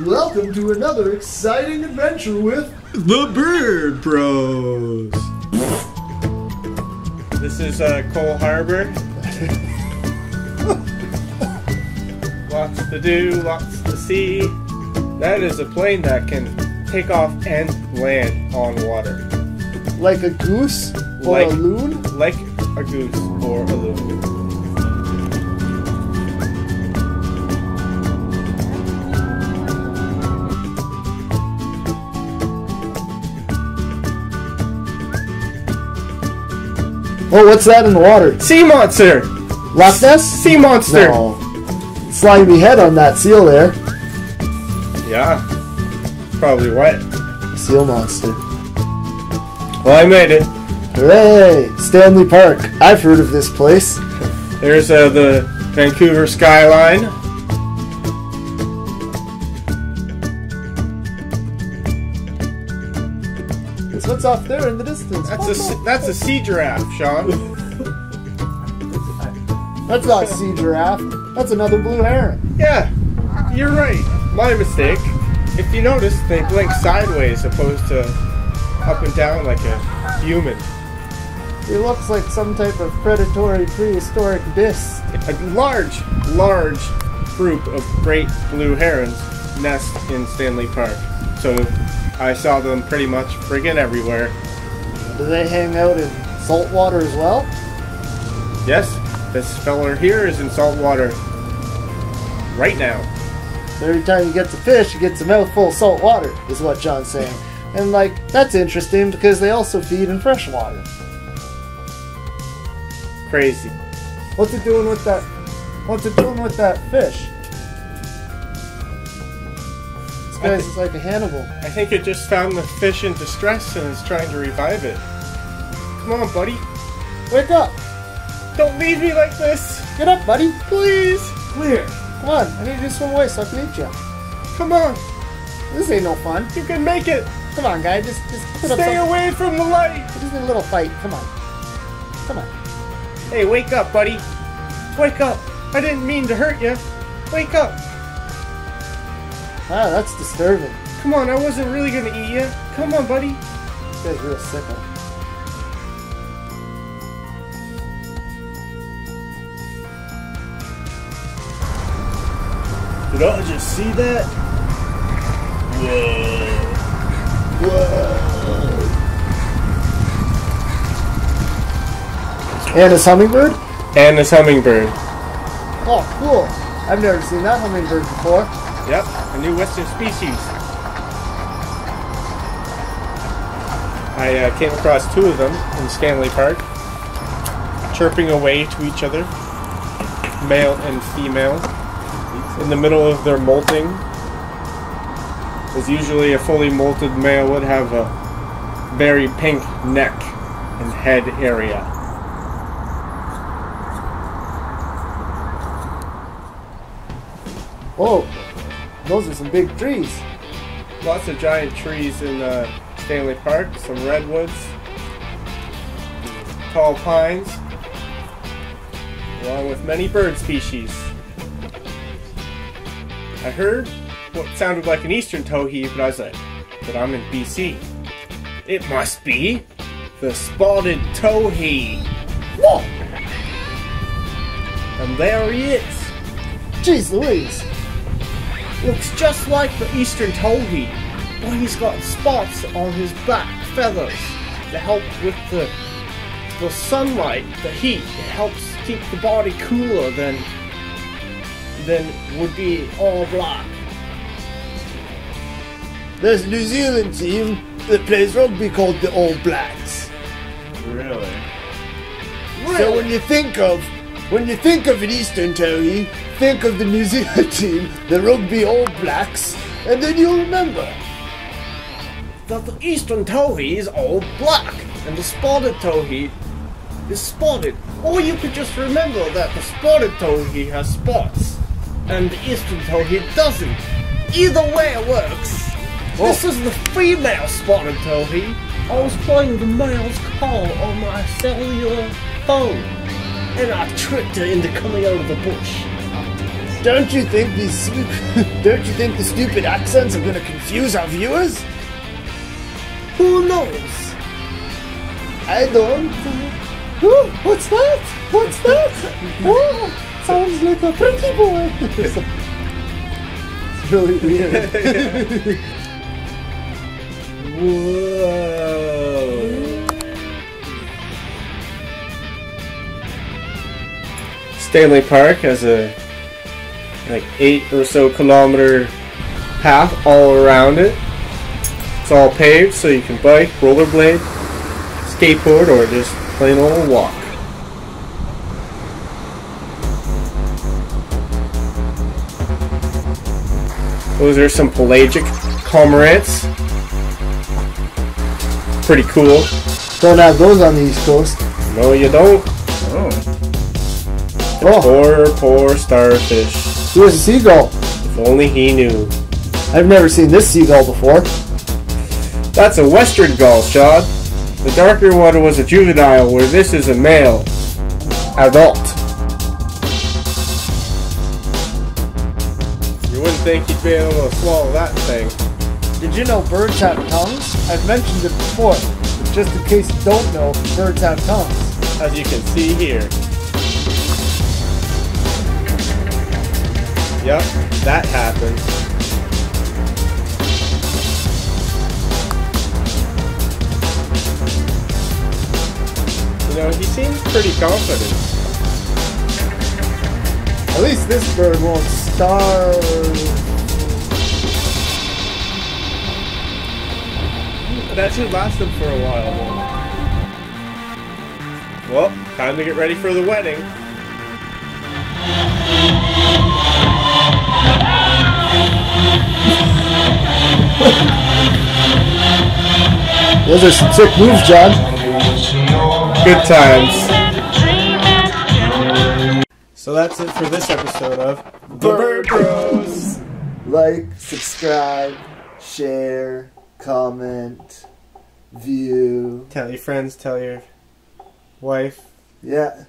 Welcome to another exciting adventure with the Bird Bros. This is Cole Harbour. Lots to do, lots to see. That is a plane that can take off and land on water. Like a goose or a loon? Like a goose or a loon. Oh, what's that in the water? Sea monster! Loch Ness? Sea monster! No. Slimy head on that seal there. Yeah. Probably wet. Seal monster. Well, I made it. Hooray! Stanley Park. I've heard of this place. There's the Vancouver skyline. What's off there in the distance? That's a sea giraffe, Sean. That's not a sea giraffe. That's another blue heron. Yeah, you're right. My mistake. If you notice, they blink sideways opposed to up and down like a human. It looks like some type of predatory prehistoric beast. A large group of great blue herons nest in Stanley Park. So I saw them pretty much friggin' everywhere. Do they hang out in salt water as well? Yes, this feller here is in salt water right now. Every time he gets a fish, he gets a mouthful of salt water, is what John's saying. And like, that's interesting because they also feed in fresh water. Crazy. What's it doing with that? What's it doing with that fish? This guy's like a Hannibal. I think it just found the fish in distress and is trying to revive it. Come on, buddy. Wake up! Don't leave me like this! Get up, buddy! Please! Clear! Come on, I need you to swim away so I can eat you. Come on! This ain't no fun. You can make it! Come on, guy, just put up Stay away from the light! Just a little fight, come on. Come on. Hey, wake up, buddy! Wake up! I didn't mean to hurt you! Wake up! Ah, that's disturbing. Come on, I wasn't really gonna eat you. Come on, buddy. This guy's real sicko. Did I just see that? Whoa. And his hummingbird? And this hummingbird. Oh, cool. I've never seen that hummingbird before. Yep, a new western species. I came across two of them in Stanley Park, chirping away to each other, male and female, in the middle of their molting. As usually a fully molted male would have a very pink neck and head area. Whoa, those are some big trees. Lots of giant trees in Stanley Park, some redwoods, tall pines, along with many bird species. I heard what sounded like an eastern towhee, but I was like, but I'm in BC. It must be the spotted towhee. Whoa! And there he is. Jeez Louise. Looks just like the eastern towhee, but he's got spots on his back feathers that help with the sunlight, the heat. It helps keep the body cooler than would be all black. There's a New Zealand team that plays rugby called the All Blacks. Really? So when you think of an eastern towhee, think of the New Zealand team, the Rugby All Blacks, and then you'll remember that the eastern towhee is all black, and the spotted towhee is spotted. Or you could just remember that the spotted towhee has spots, and the eastern towhee doesn't. Either way it works. Oh. This is the female spotted towhee. I was playing the male's call on my cellular phone, and I tricked her into coming out of the bush. Don't you think these don't you think the stupid accents are gonna confuse our viewers? Who knows? I don't. Oh, what's that? What's that? Oh, sounds like a pretty boy. It's really weird. Whoa. Stanley Park has a like 8 or so kilometer path all around it. It's all paved so you can bike, rollerblade, skateboard, or just plain old walk. Those are some pelagic cormorants. Pretty cool. Don't have those on the East Coast. No, you don't. Oh. Poor starfish. Here's a seagull. If only he knew. I've never seen this seagull before. That's a western gull, Sean. The darker one was a juvenile, where this is a male. Adult. You wouldn't think you'd be able to swallow that thing. Did you know birds have tongues? I've mentioned it before, but just in case you don't know, birds have tongues. As you can see here. Yep, that happens. You know, he seems pretty confident. At least this bird won't starve. That should last him for a while, though. Well, time to get ready for the wedding. Those are some sick moves, John. Good times. So that's it for this episode of The Bird Bros. Like, subscribe, share, comment, view. Tell your friends, tell your wife. Yeah.